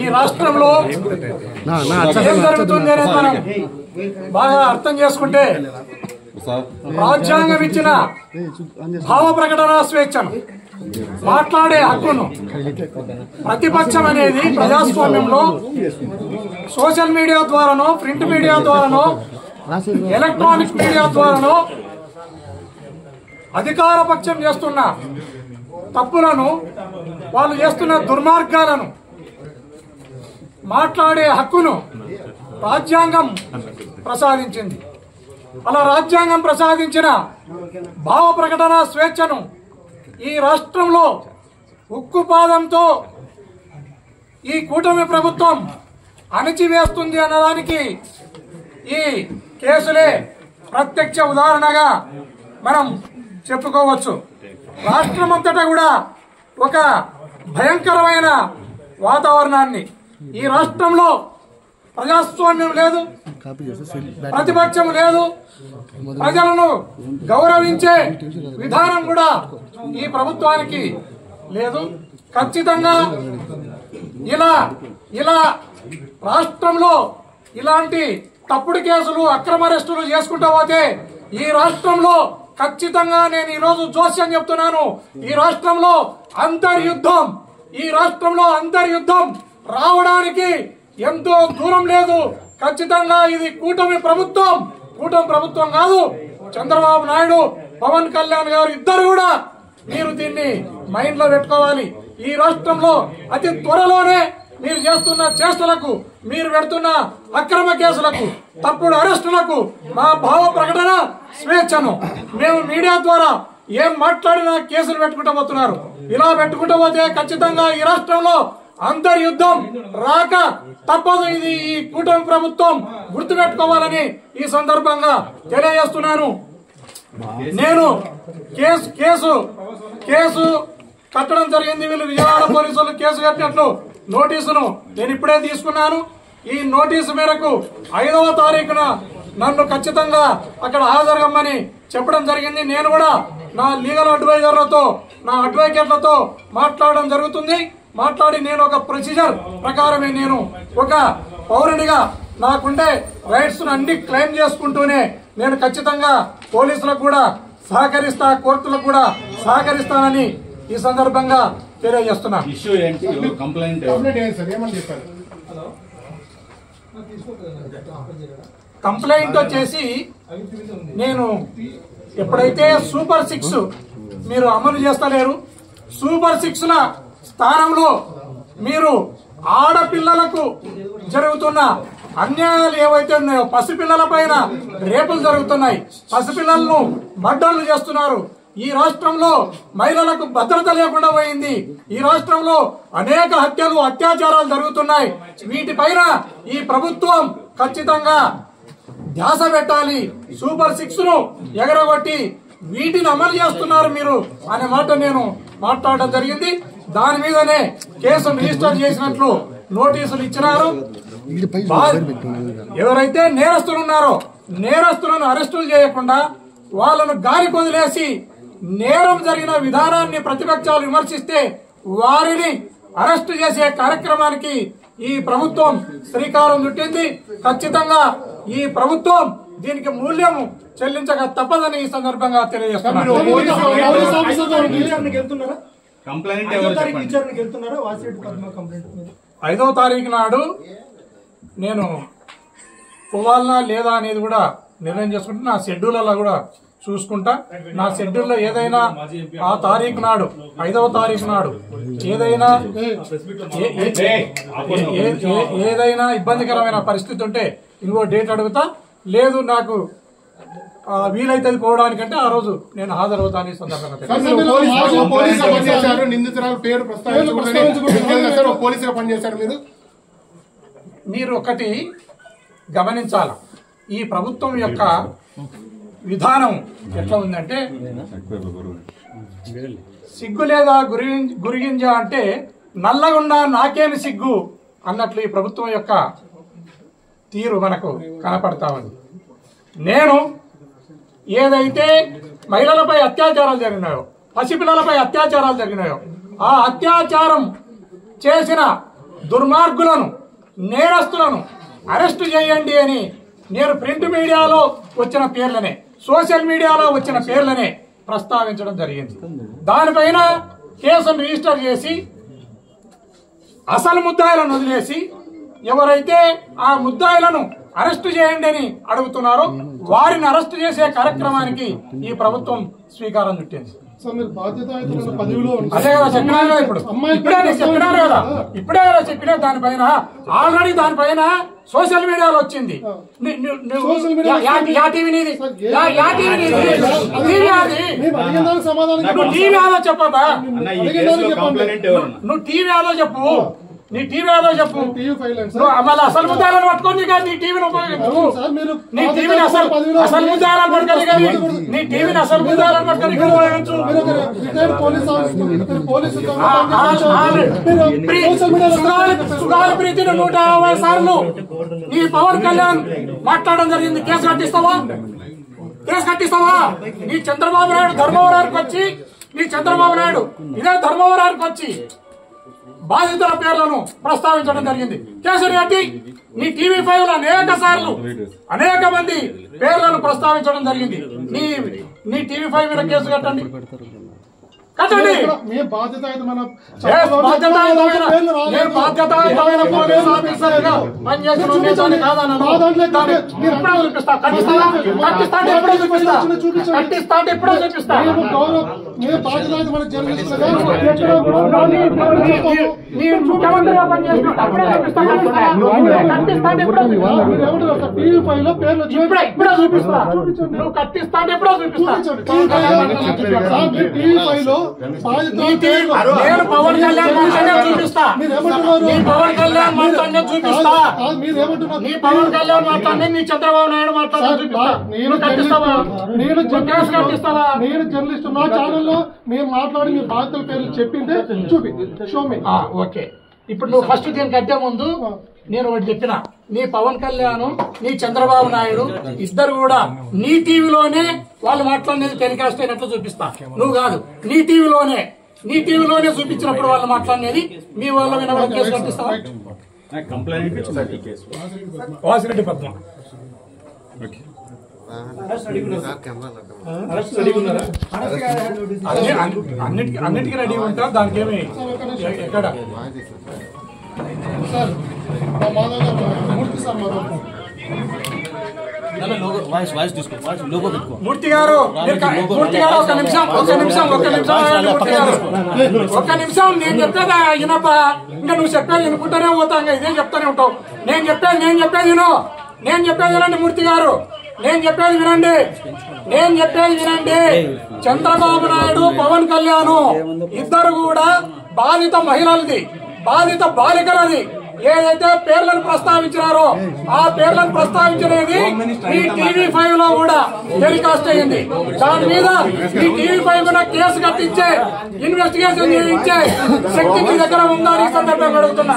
ఈ రాష్ట్రంలో ఏం జరుగుతుంది అనేది మనం బాగా అర్థం చేసుకుంటే రాజ్యాంగం ఇచ్చిన భావ ప్రకటన స్వేచ్ఛను, మాట్లాడే హక్కును, ప్రతిపక్షం అనేది ప్రజాస్వామ్యంలో సోషల్ మీడియా ద్వారానో, ప్రింట్ మీడియా ద్వారానో, ఎలక్ట్రానిక్ మీడియా ద్వారానో అధికార పక్షం చేస్తున్న తప్పులను, వాళ్ళు చేస్తున్న దుర్మార్గాలను మాట్లాడే హక్కును రాజ్యాంగం ప్రసాదించింది. అలా రాజ్యాంగం ప్రసాదించిన భావ ప్రకటన స్వేచ్ఛను ఈ రాష్ట్రంలో ఉక్కుపాదంతో ఈ కూటమి ప్రభుత్వం అణచివేస్తుంది అన్నదానికి ఈ కేసులే ప్రత్యక్ష ఉదాహరణగా మనం చెప్పుకోవచ్చు. రాష్ట్రమంతటా కూడా ఒక భయంకరమైన వాతావరణాన్ని, ఈ రాష్ట్రంలో ప్రజాస్వామ్యం లేదు, ప్రతిపక్షం లేదు, ప్రజలను గౌరవించే విధానం కూడా ఈ ప్రభుత్వానికి లేదు. ఖచ్చితంగా ఇలా రాష్ట్రంలో ఇలాంటి తప్పుడు కేసులు, అక్రమ అరెస్టులు చేసుకుంటూ పోతే ఈ రాష్ట్రంలో ఖచ్చితంగా నేను ఈరోజు జోస్యం చెప్తున్నాను, ఈ రాష్ట్రంలో అంతర్యుద్ధం రావడానికి ఎంతో దూరం లేదు. ఖచ్చితంగా ఇది కూటమి ప్రభుత్వం కాదు. చంద్రబాబు నాయుడు, పవన్ కళ్యాణ్ గారు ఇద్దరు కూడా మీరు దీన్ని మైండ్ లో పెట్టుకోవాలి. ఈ రాష్ట్రంలో అతి త్వరలోనే మీరు చేస్తున్న చేష్టలకు, మీరు పెడుతున్న అక్రమ కేసులకు, తప్పుడు అరెస్టులకు మా భావ ప్రకటన స్వేచ్ఛను మేము మీడియా ద్వారా ఏం మాట్లాడినా కేసులు పెట్టుకుంటూ పోతున్నారు. ఇలా పెట్టుకుంటూ పోతే ఖచ్చితంగా ఈ రాష్ట్రంలో అంతర్యుద్ధం రాక తప్పదు. ఇది ఈ కూటమి ప్రభుత్వం గుర్తుపెట్టుకోవాలని ఈ సందర్భంగా తెలియజేస్తున్నాను. నేను కేసు కట్టడం జరిగింది. వీళ్ళు విజయవాడ పోలీసులు కేసు కట్టినట్లు నోటీసును నేను ఇప్పుడే తీసుకున్నాను. ఈ నోటీసు మేరకు 5వ తారీఖున నన్ను ఖచ్చితంగా అక్కడ హాజరుగమ్మని చెప్పడం జరిగింది. నేను కూడా నా లీగల్ అడ్వైజర్లతో, నా అడ్వకేట్లతో మాట్లాడడం జరుగుతుంది. మాట్లాడి నేను ఒక ప్రొసీజర్ ప్రకారమే, నేను ఒక పౌరునిగా నాకుండే రైట్స్ అన్ని క్లెయిమ్ చేసుకుంటూనే నేను ఖచ్చితంగా పోలీసులకు కూడా సహకరిస్తా, కోర్టులకు కూడా సహకరిస్తానని ఈ సందర్భంగా తెలియజేస్తున్నాను. కంప్లైంట్ వచ్చేసి నేను ఎప్పుడైతే సూపర్ 6 మీరు అమలు చేస్తలేరు, సూపర్ 6ల స్థానంలో మీరు ఆడపిల్లలకు జరుగుతున్న అన్యాయాలు ఏవైతే ఉన్నాయో, పసిపిల్లల పైన రేపులు జరుగుతున్నాయి, పసిపిల్లలను మర్డర్లు చేస్తున్నారు. ఈ రాష్ట్రంలో మహిళలకు భద్రత లేకుండా పోయింది. ఈ రాష్ట్రంలో అనేక హత్యలు, అత్యాచారాలు జరుగుతున్నాయి. వీటిపైన ఈ ప్రభుత్వం ఖచ్చితంగా ధ్యాస పెట్టాలి. సూపర్ 6ను ఎగరగొట్టి వీటిని అమలు చేస్తున్నారు మీరు అనే మాట నేను మాట్లాడడం జరిగింది. దాని మీదనే కేసు రిజిస్టర్ చేసినట్లు నోటీసులు ఇచ్చినారు. ఎవరైతే నేరస్తులు ఉన్నారో నేరస్తులను అరెస్టులు చేయకుండా వాళ్ళను గాలి కొదిలేసి నేరం జరిగిన విధానాన్ని ప్రతిపక్షాలు విమర్శిస్తే వారిని అరెస్టు చేసే కార్యక్రమానికి ఈ ప్రభుత్వం శ్రీకారం చుట్టింది. ఖచ్చితంగా ఈ ప్రభుత్వం దీనికి మూల్యం చెల్లించక తప్పదని ఈ సందర్భంగా తెలియజేస్తున్నారు. 5వ తారీఖు నాడు నేను పోవాలనా లేదా అనేది కూడా నిర్ణయం చేసుకుంటే నా షెడ్యూల్లో కూడా చూసుకుంటా. నా షెడ్యూల్లో ఏదైనా ఆ తారీఖు నాడు, 5వ తారీఖు నాడు ఏదైనా ఇబ్బందికరమైన పరిస్థితి ఉంటే ఇంకో డేట్ అడుగుతా. లేదు నాకు వీలైతే పోవడానికంటే ఆ రోజు నేను హాజరవుతాను. ఈ సందర్భంగా మీరు ఒకటి గమనించాల, ఈ ప్రభుత్వం యొక్క విధానం ఎట్లా ఉందంటే, సిగ్గు లేదా గురిగింజ అంటే నల్లగుండా నాకేమి సిగ్గు అన్నట్లు ఈ ప్రభుత్వం యొక్క తీరు మనకు కనపడతా ఉంది. నేను ఏదైతే మహిళలపై అత్యాచారాలు జరిగినాయో, పసిపిల్లలపై అత్యాచారాలు జరిగినాయో, ఆ అత్యాచారం చేసిన దుర్మార్గులను నేరస్తులను అరెస్టు చేయండి అని నేను ప్రింట్ మీడియాలో వచ్చిన పేర్లనే సోషల్ మీడియాలో వచ్చిన పేర్లనే ప్రస్తావించడం జరిగింది. దానిపైన కేసును రిజిస్టర్ చేసి అసలు ముద్దాయిలను వదిలేసి ఎవరైతే ఆ ముద్దాయిలను అరెస్టు చేయండి అని అడుగుతున్నారో వారిని అరెస్టు చేసే కార్యక్రమానికి ఈ ప్రభుత్వం శ్రీకారం చుట్టింది. అదే కదా చెప్పినారు కదా, చెప్పినారు కదా, ఇప్పుడే కదా చెప్పినా. దానిపైన ఆల్రెడీ దానిపైన సోషల్ మీడియాలో వచ్చింది. టీవీ ఆదో చెప్పదా, నువ్వు టీవీ ఆదో చెప్పు, నీ టీవీ ఆదో చెప్పు. మళ్ళీ అసలు ముద్దాలను పట్టుకొని నీ టీవీని ఉపయోగించు. నీ టీవీని అసలు ముద్దాలను పట్టుకొని కానీ నీ టీవీని అసలు ముద్దాలను పట్టుకొని ఉపయోగించు. సుగాలి ప్రీతిని 150 సార్లు నీ పవన్ కళ్యాణ్ మాట్లాడడం జరిగింది. కేసు కట్టిస్తావా? కేసు కట్టిస్తావా? నీ చంద్రబాబు నాయుడు ధర్మవరానికి వచ్చి ఇదే ధర్మవరానికి వచ్చి బాధితుల పేర్లను ప్రస్తావించడం జరిగింది. కేసులు కట్టి నీ టీవీ5 లో అనేక మంది పేర్లను ప్రస్తావించడం జరిగింది. నీ టీవీ5 మీద కేసు కట్టండి. బాధ్యతాయుతమైన పోలీస్ ఆఫీసర్ గా పనిచేసిన కాదన్నా ఎప్పుడో చూపిస్తా. ముఖ్యమంత్రిగా ఇప్పుడే చూపిస్తా. నువ్వు కట్టిస్తాంటే ఎప్పుడో చూపిస్తా. నేను పవన్ కళ్యాణ్ మాట్లాడే చూపిస్తా. నీ పవన్ కళ్యాణ్ మాట్లాడే చూపిస్తా. నీ పవన్ కళ్యాణ్ మాట్లాడి నీ చంద్రబాబు నాయుడు మాట్లాడే చూపిస్తా. నేను కట్టిస్తావా? కేసు కట్టిస్తావా? నేను జర్నలిస్ట్ నా ఛానల్లో మేము మాట్లాడి మీ బాధితుల పేర్లు చెప్పిందే చూపి షోమి. ఓకే, ఇప్పుడు నువ్వు ఫస్ట్ దీన్ని కట్టే ముందు నేను ఒకటి చెప్పిన, నీ పవన్ కళ్యాణ్ నీ చంద్రబాబు నాయుడు ఇద్దరు కూడా నీ టీవీలోనే వాళ్ళు మాట్లాడినది టెలికాస్ట్ అయినట్లు చూపిస్తా. నువ్వు కాదు, నీ టీవీలోనే చూపించినప్పుడు వాళ్ళు మాట్లాడినది మీ వాళ్ళ మీద కేసు కట్టిస్తావా? వాసిరెడ్డి పద్మ అన్నిటికీ రెడీ ఉంటారు. దానికి ఏమి ఎక్కడ మూర్తి గారు ఒక నిమిషం నేను చెప్పేది వినప్ప. ఇంకా నువ్వు చెప్పేది వినుకుంటూనే పోతా. ఇంకా ఇదే చెప్తానే ఉంటావు. నేను చెప్పేది వినండి మూర్తి గారు. నేను చెప్పేది వినండి. చంద్రబాబు నాయుడు పవన్ కళ్యాణ్ ఇద్దరు కూడా బాధిత మహిళలది, బాధిత బాలికలది ఏదైతే పేర్లను ప్రస్తావించినారో ఆ పేర్లను ప్రస్తావించినది ఈ టీవీ5 లో కూడా టెలికాస్ట్ అయ్యింది. దాని మీద ఈ టీవీ5 కేసు కట్టించే ఇన్వెస్టిగేషన్ చేయించే శక్తి మీ దగ్గర ఉందని సందర్భంగా అడుగుతున్నా.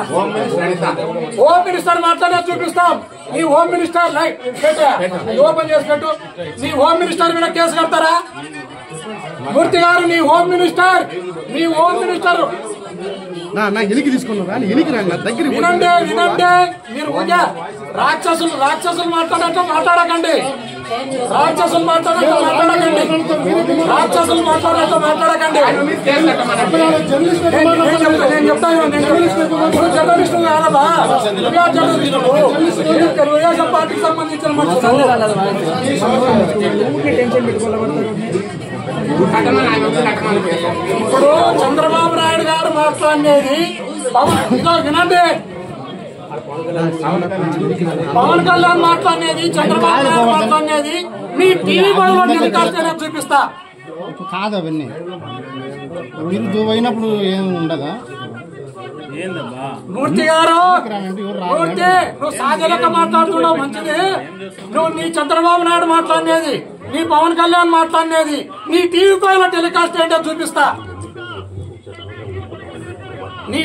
హోమ్ మినిస్టర్ మాట్లాడే చూపిస్తాం. నీ హోమ్ మినిస్టర్ ఓపెన్ చేసినట్టు నీ హోమ్ మినిస్టర్ మీద కేసు కడతారా? మూర్తి గారు నీ హోమ్ మినిస్టర్ ఎనికి తీసుకున్నా దగ్గర వినండి. మీరు రాక్షసులు మాట్లాడకండి. నేను చెప్తాను. జర్నలిస్టు కాదమ్మా, తెలుగుదేశం పార్టీకి సంబంధించిన ఇప్పుడు చంద్రబాబు నాయుడు గారు మాట్లాడినది వినండి. పవన్ కళ్యాణ్ మాట్లాడినది, చంద్రబాబు నాయుడు మాట్లాడినది మీ టీవీ5 టెలికాస్ట్ అనేది చూపిస్తా. కాదు అవన్నీ మీరు అయినప్పుడు ఏం ఉండదా? మూర్తి గారు నువ్వు సాధ్యలక మాట్లాడుతున్నావు మంచిది. నువ్వు నీ చంద్రబాబు నాయుడు మాట్లాడినది, నీ పవన్ కళ్యాణ్ మాట్లాడినది నీ టీవీ5 టెలికాస్ట్ ఏంటో చూపిస్తా. నీ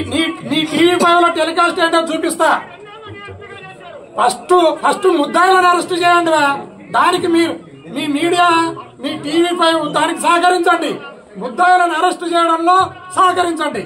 టీవీ5 టెలికాస్ట్ ఏంటో చూపిస్తా. ఫస్ట్ ముద్దాయిలను అరెస్ట్ చేయండి. దానికి మీరు మీ మీడియా మీ టీవీ5 దానికి సహకరించండి. ముద్దాయిలను అరెస్ట్ చేయడంలో సహకరించండి.